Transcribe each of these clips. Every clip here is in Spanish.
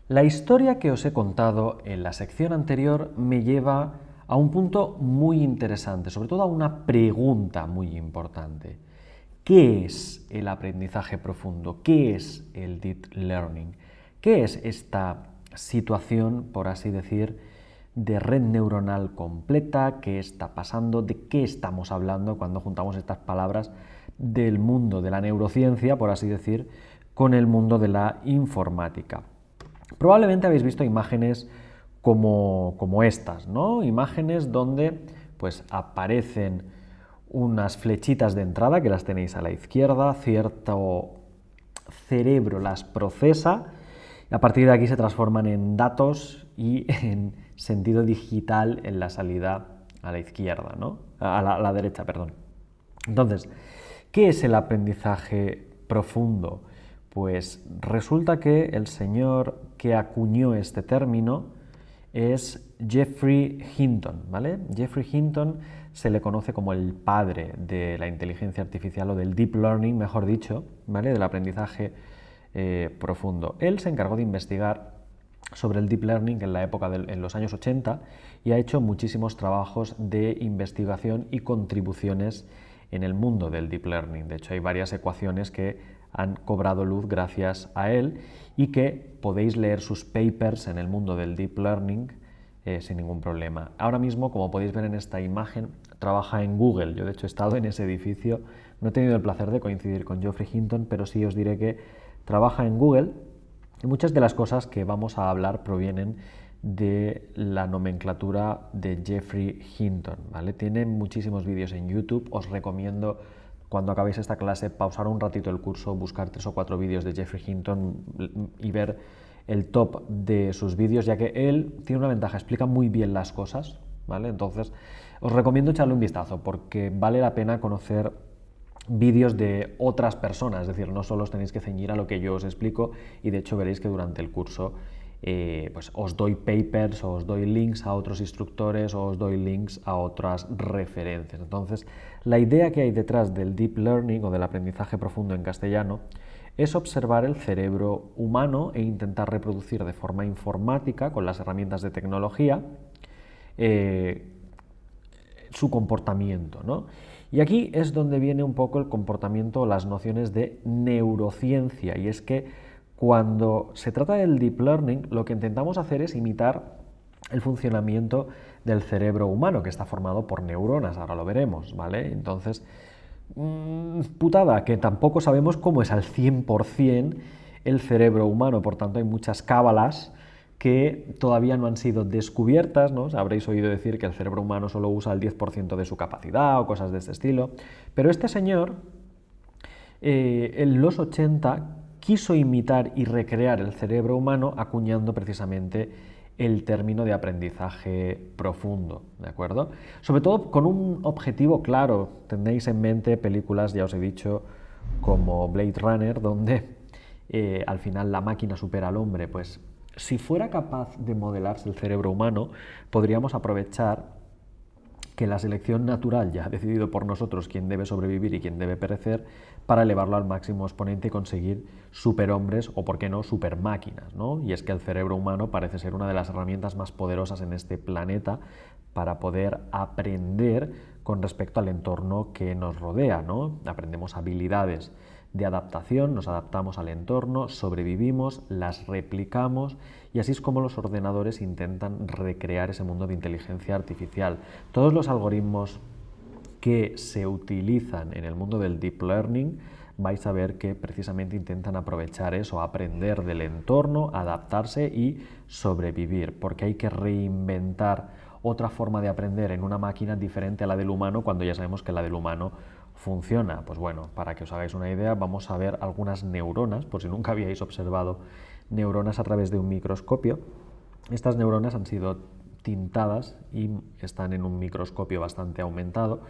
La historia que os he contado en la sección anterior me lleva a un punto muy interesante, sobre todo a una pregunta muy importante. ¿Qué es el aprendizaje profundo? ¿Qué es el deep learning? ¿Qué es esta situación, por así decir, de red neuronal completa? ¿Qué está pasando? ¿De qué estamos hablando cuando juntamos estas palabras del mundo de la neurociencia, por así decir, con el mundo de la informática? Probablemente habéis visto imágenes como estas, ¿no? Imágenes donde pues aparecen unas flechitas de entrada que las tenéis a la izquierda, cierto cerebro las procesa y a partir de aquí se transforman en datos y en sentido digital en la salida a la izquierda, ¿no? A la derecha, perdón. Entonces, ¿qué es el aprendizaje profundo? Pues resulta que el señor que acuñó este término es Geoffrey Hinton, ¿vale? Geoffrey Hinton se le conoce como el padre de la inteligencia artificial o del deep learning, mejor dicho, ¿vale? Del aprendizaje profundo. Él se encargó de investigar sobre el deep learning en los años 80 y ha hecho muchísimos trabajos de investigación y contribuciones en el mundo del deep learning. De hecho, hay varias ecuaciones que han cobrado luz gracias a él y que podéis leer sus papers en el mundo del deep learning sin ningún problema. Ahora mismo, como podéis ver en esta imagen, trabaja en Google. Yo de hecho he estado en ese edificio, no he tenido el placer de coincidir con Geoffrey Hinton, pero sí os diré que trabaja en Google y muchas de las cosas que vamos a hablar provienen de la nomenclatura de Geoffrey Hinton, ¿vale? Tiene muchísimos vídeos en YouTube, os recomiendo cuando acabéis esta clase pausar un ratito el curso, buscar 3 o 4 vídeos de Geoffrey Hinton y ver el top de sus vídeos, ya que él tiene una ventaja, explica muy bien las cosas, ¿vale? Entonces, os recomiendo echarle un vistazo porque vale la pena conocer vídeos de otras personas, es decir, no solo os tenéis que ceñir a lo que yo os explico y de hecho veréis que durante el curso pues os doy papers, os doy links a otros instructores, o os doy links a otras referencias. Entonces, la idea que hay detrás del deep learning o del aprendizaje profundo en castellano es observar el cerebro humano e intentar reproducir de forma informática, con las herramientas de tecnología, su comportamiento, ¿no? Y aquí es donde viene un poco el comportamiento o las nociones de neurociencia, y es que cuando se trata del deep learning, lo que intentamos hacer es imitar el funcionamiento del cerebro humano, que está formado por neuronas, ahora lo veremos, ¿vale? Entonces, putada, que tampoco sabemos cómo es al 100% el cerebro humano, por tanto hay muchas cábalas que todavía no han sido descubiertas, ¿no? Habréis oído decir que el cerebro humano solo usa el 10% de su capacidad o cosas de este estilo, pero este señor en los 80 quiso imitar y recrear el cerebro humano acuñando precisamente el término de aprendizaje profundo, ¿de acuerdo? Sobre todo con un objetivo claro. Tenéis en mente películas, ya os he dicho, como Blade Runner, donde al final la máquina supera al hombre. Pues si fuera capaz de modelarse el cerebro humano, podríamos aprovechar que la selección natural ya ha decidido por nosotros quién debe sobrevivir y quién debe perecer para elevarlo al máximo exponente y conseguir superhombres o, por qué no, supermáquinas, ¿no? Y es que el cerebro humano parece ser una de las herramientas más poderosas en este planeta para poder aprender con respecto al entorno que nos rodea, ¿no? Aprendemos habilidades de adaptación, nos adaptamos al entorno, sobrevivimos, las replicamos y así es como los ordenadores intentan recrear ese mundo de inteligencia artificial. Todos los algoritmos que se utilizan en el mundo del deep learning vais a ver que precisamente intentan aprovechar eso, aprender del entorno, adaptarse y sobrevivir, porque hay que reinventar otra forma de aprender en una máquina diferente a la del humano cuando ya sabemos que la del humano funciona. Pues bueno, para que os hagáis una idea, vamos a ver algunas neuronas, por si nunca habíais observado neuronas a través de un microscopio. Estas neuronas han sido tintadas y están en un microscopio bastante aumentado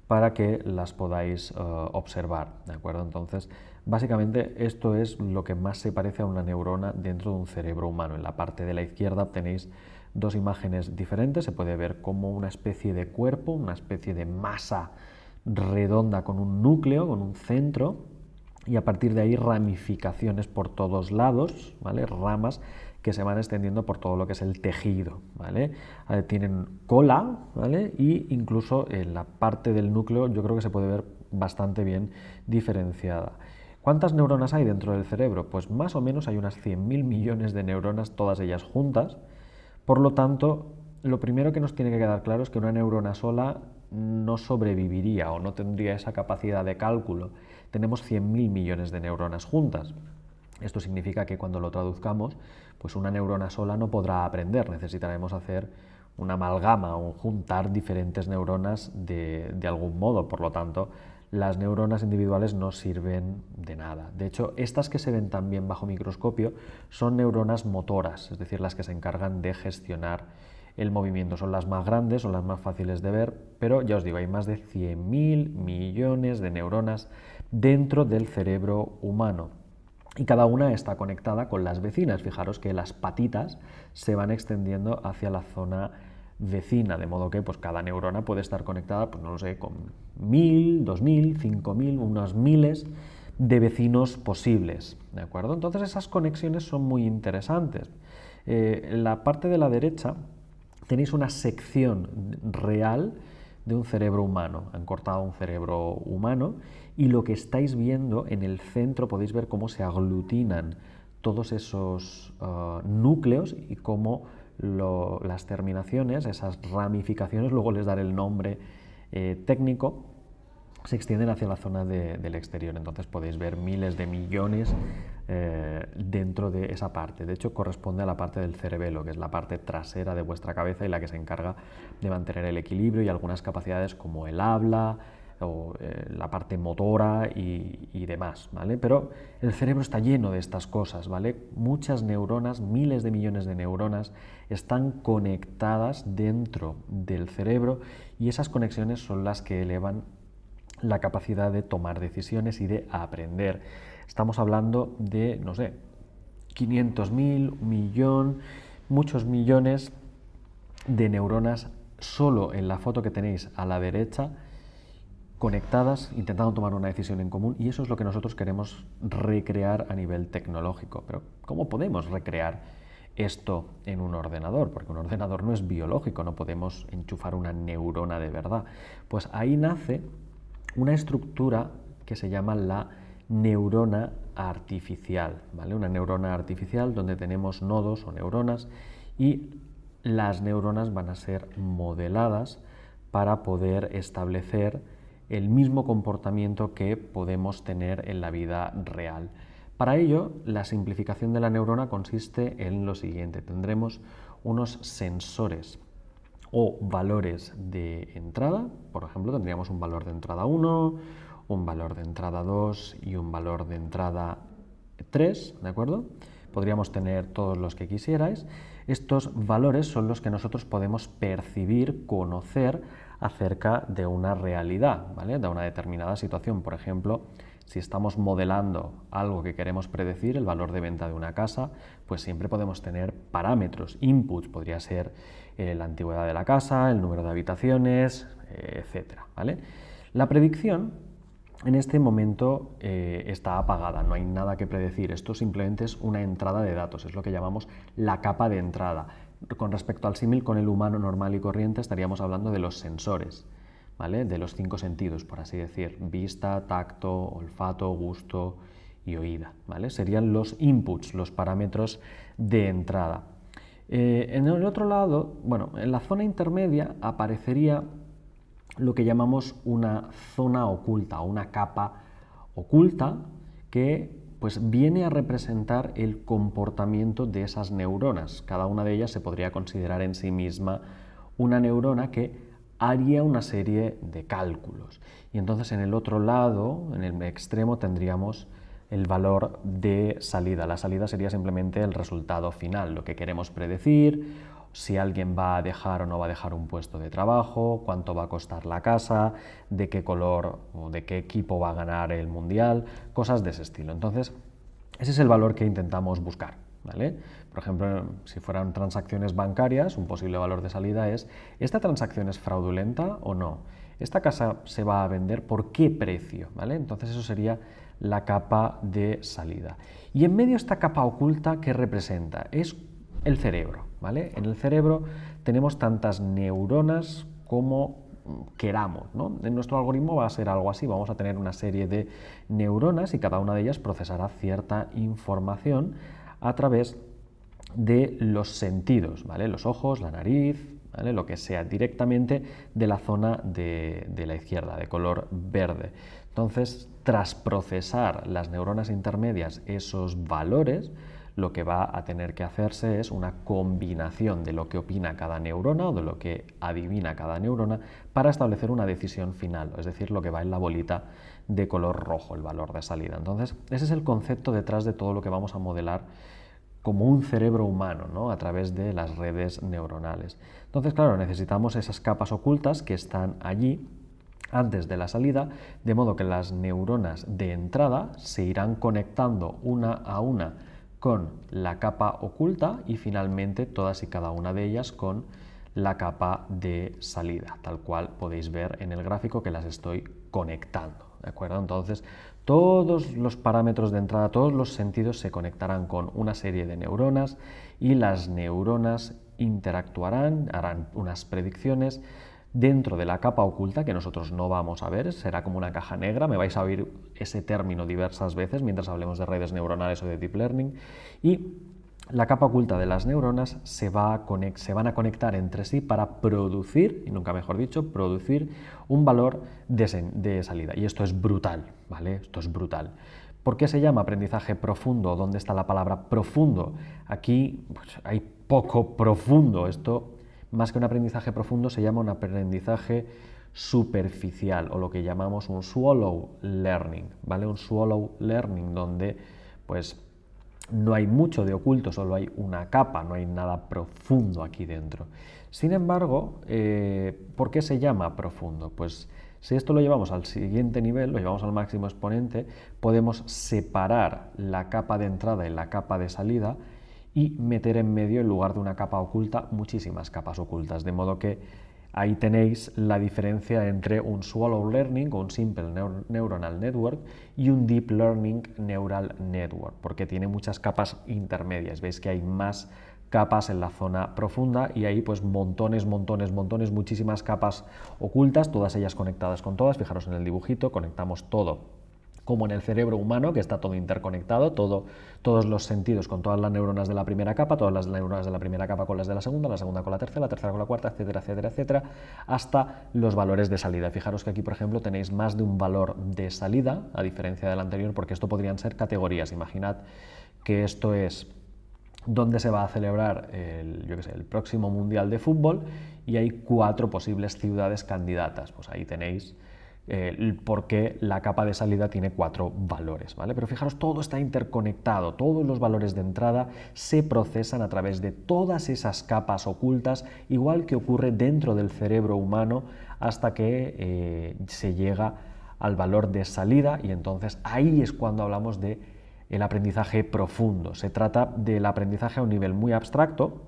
para que las podáis observar, ¿de acuerdo? Entonces, básicamente esto es lo que más se parece a una neurona dentro de un cerebro humano. En la parte de la izquierda tenéis dos imágenes diferentes, se puede ver como una especie de cuerpo, una especie de masa redonda con un núcleo, con un centro, y a partir de ahí ramificaciones por todos lados, ¿vale? Ramas que se van extendiendo por todo lo que es el tejido, ¿vale? Tienen cola, ¿vale? Y incluso en la parte del núcleo yo creo que se puede ver bastante bien diferenciada. ¿Cuántas neuronas hay dentro del cerebro? Pues más o menos hay unas 100.000 millones de neuronas, todas ellas juntas. Por lo tanto, lo primero que nos tiene que quedar claro es que una neurona sola no sobreviviría o no tendría esa capacidad de cálculo. Tenemos 100.000 millones de neuronas juntas. Esto significa que cuando lo traduzcamos, pues una neurona sola no podrá aprender. Necesitaremos hacer una amalgama o juntar diferentes neuronas de algún modo. Por lo tanto, las neuronas individuales no sirven de nada. De hecho, estas que se ven también bajo microscopio son neuronas motoras, es decir, las que se encargan de gestionar el movimiento. Son las más grandes, son las más fáciles de ver, pero ya os digo, hay más de 100.000 millones de neuronas dentro del cerebro humano. Y cada una está conectada con las vecinas. Fijaros que las patitas se van extendiendo hacia la zona vecina, de modo que pues, cada neurona puede estar conectada, pues no lo sé, con 1.000, 2.000, 5.000, unos miles de vecinos posibles, ¿de acuerdo? Entonces esas conexiones son muy interesantes. En la parte de la derecha tenéis una sección real de un cerebro humano. Han cortado un cerebro humano y lo que estáis viendo en el centro podéis ver cómo se aglutinan todos esos núcleos y cómo las terminaciones, esas ramificaciones, luego les daré el nombre técnico, se extienden hacia la zona del exterior. Entonces podéis ver miles de millones dentro de esa parte. De hecho, corresponde a la parte del cerebelo, que es la parte trasera de vuestra cabeza y la que se encarga de mantener el equilibrio y algunas capacidades como el habla o la parte motora y demás, ¿vale? Pero el cerebro está lleno de estas cosas, ¿vale? Muchas neuronas, miles de millones de neuronas están conectadas dentro del cerebro y esas conexiones son las que elevan la capacidad de tomar decisiones y de aprender. Estamos hablando de, no sé, 500.000, 1.000.000, muchos millones de neuronas solo en la foto que tenéis a la derecha, conectadas, intentando tomar una decisión en común, y eso es lo que nosotros queremos recrear a nivel tecnológico. Pero ¿cómo podemos recrear esto en un ordenador? Porque un ordenador no es biológico, no podemos enchufar una neurona de verdad. Pues ahí nace una estructura que se llama la neurona artificial, ¿vale? Una neurona artificial donde tenemos nodos o neuronas y las neuronas van a ser modeladas para poder establecer el mismo comportamiento que podemos tener en la vida real. Para ello, la simplificación de la neurona consiste en lo siguiente. Tendremos unos sensores o valores de entrada. Por ejemplo, tendríamos un valor de entrada 1, un valor de entrada 2 y un valor de entrada 3, ¿de acuerdo? Podríamos tener todos los que quisierais. Estos valores son los que nosotros podemos percibir, conocer acerca de una realidad, ¿vale? De una determinada situación. Por ejemplo, si estamos modelando algo que queremos predecir, el valor de venta de una casa, pues siempre podemos tener parámetros, inputs, podría ser la antigüedad de la casa, el número de habitaciones, etcétera, ¿vale? La predicción en este momento está apagada, no hay nada que predecir. Esto simplemente es una entrada de datos, es lo que llamamos la capa de entrada. Con respecto al símil con el humano normal y corriente, estaríamos hablando de los sensores, ¿vale? De los 5 sentidos, por así decir: vista, tacto, olfato, gusto y oída, ¿vale? Serían los inputs, los parámetros de entrada. En el otro lado, bueno, en la zona intermedia aparecería lo que llamamos una zona oculta, una capa oculta que pues viene a representar el comportamiento de esas neuronas. Cada una de ellas se podría considerar en sí misma una neurona que haría una serie de cálculos. Y entonces en el otro lado, en el extremo, tendríamos el valor de salida. La salida sería simplemente el resultado final, lo que queremos predecir, si alguien va a dejar o no va a dejar un puesto de trabajo, cuánto va a costar la casa, de qué color o de qué equipo va a ganar el mundial, cosas de ese estilo. Entonces, ese es el valor que intentamos buscar, ¿vale? Por ejemplo, si fueran transacciones bancarias, un posible valor de salida es: ¿esta transacción es fraudulenta o no? ¿Esta casa se va a vender por qué precio? ¿Vale? Entonces eso sería la capa de salida. Y en medio esta capa oculta, ¿qué representa? Es el cerebro, ¿vale? En el cerebro tenemos tantas neuronas como queramos, ¿no? En nuestro algoritmo va a ser algo así, vamos a tener una serie de neuronas y cada una de ellas procesará cierta información a través de los sentidos, ¿vale? Los ojos, la nariz, ¿vale? Lo que sea, directamente de la zona de la izquierda, de color verde. Entonces, tras procesar las neuronas intermedias esos valores, lo que va a tener que hacerse es una combinación de lo que opina cada neurona o de lo que adivina cada neurona para establecer una decisión final, es decir, lo que va en la bolita de color rojo, el valor de salida. Entonces, ese es el concepto detrás de todo lo que vamos a modelar como un cerebro humano, ¿no? A través de las redes neuronales. Entonces, claro, necesitamos esas capas ocultas que están allí antes de la salida, de modo que las neuronas de entrada se irán conectando una a una con la capa oculta y finalmente todas y cada una de ellas con la capa de salida, tal cual podéis ver en el gráfico que las estoy conectando, ¿de acuerdo? Entonces, todos los parámetros de entrada, todos los sentidos se conectarán con una serie de neuronas y las neuronas interactuarán, harán unas predicciones dentro de la capa oculta que nosotros no vamos a ver, será como una caja negra, me vais a oír ese término diversas veces mientras hablemos de redes neuronales o de deep learning, y la capa oculta de las neuronas se van a conectar entre sí para producir, y nunca mejor dicho, producir un valor de salida. Y esto es brutal, ¿vale? Esto es brutal. ¿Por qué se llama aprendizaje profundo? ¿Dónde está la palabra profundo? Aquí pues, hay poco profundo. Esto, más que un aprendizaje profundo, se llama un aprendizaje superficial o lo que llamamos un swallow learning, ¿vale? Un swallow learning donde pues no hay mucho de oculto, solo hay una capa, no hay nada profundo aquí dentro. Sin embargo, ¿por qué se llama profundo? Pues si esto lo llevamos al siguiente nivel, lo llevamos al máximo exponente, podemos separar la capa de entrada y la capa de salida y meter en medio, en lugar de una capa oculta, muchísimas capas ocultas, de modo que ahí tenéis la diferencia entre un Swallow Learning o un Simple Neuronal Network y un Deep Learning Neural Network, porque tiene muchas capas intermedias. Veis que hay más capas en la zona profunda y ahí pues montones, muchísimas capas ocultas, todas ellas conectadas con todas. Fijaros en el dibujito, conectamos todo como en el cerebro humano, que está todo interconectado, todos los sentidos con todas las neuronas de la primera capa, todas las neuronas de la primera capa con las de la segunda con la tercera con la cuarta, etcétera, etcétera, etcétera, hasta los valores de salida. Fijaros que aquí, por ejemplo, tenéis más de un valor de salida, a diferencia del anterior, porque esto podrían ser categorías. Imaginad que esto es donde se va a celebrar el próximo Mundial de Fútbol y hay 4 posibles ciudades candidatas. Pues ahí tenéis por qué la capa de salida tiene 4 valores, ¿vale? Pero fijaros, todo está interconectado, todos los valores de entrada se procesan a través de todas esas capas ocultas, igual que ocurre dentro del cerebro humano hasta que se llega al valor de salida, y entonces ahí es cuando hablamos de el aprendizaje profundo. Se trata del aprendizaje a un nivel muy abstracto,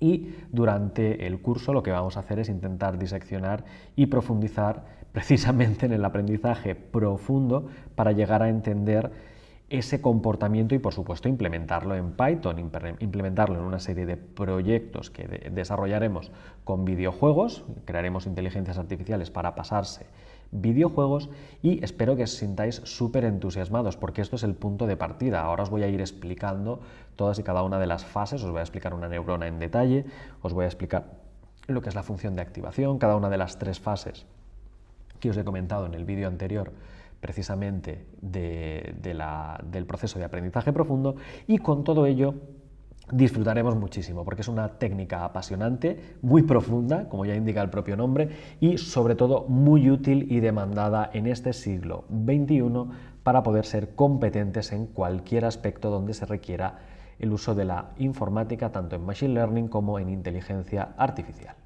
y durante el curso lo que vamos a hacer es intentar diseccionar y profundizar precisamente en el aprendizaje profundo para llegar a entender ese comportamiento y, por supuesto, implementarlo en Python, implementarlo en una serie de proyectos que desarrollaremos con videojuegos, crearemos inteligencias artificiales para pasarse videojuegos, y espero que os sintáis súper entusiasmados porque esto es el punto de partida. Ahora os voy a ir explicando todas y cada una de las fases, os voy a explicar una neurona en detalle, os voy a explicar lo que es la función de activación, cada una de las 3 fases que os he comentado en el vídeo anterior precisamente del proceso de aprendizaje profundo, y con todo ello disfrutaremos muchísimo porque es una técnica apasionante, muy profunda, como ya indica el propio nombre, y sobre todo muy útil y demandada en este siglo XXI para poder ser competentes en cualquier aspecto donde se requiera el uso de la informática, tanto en Machine Learning como en inteligencia artificial.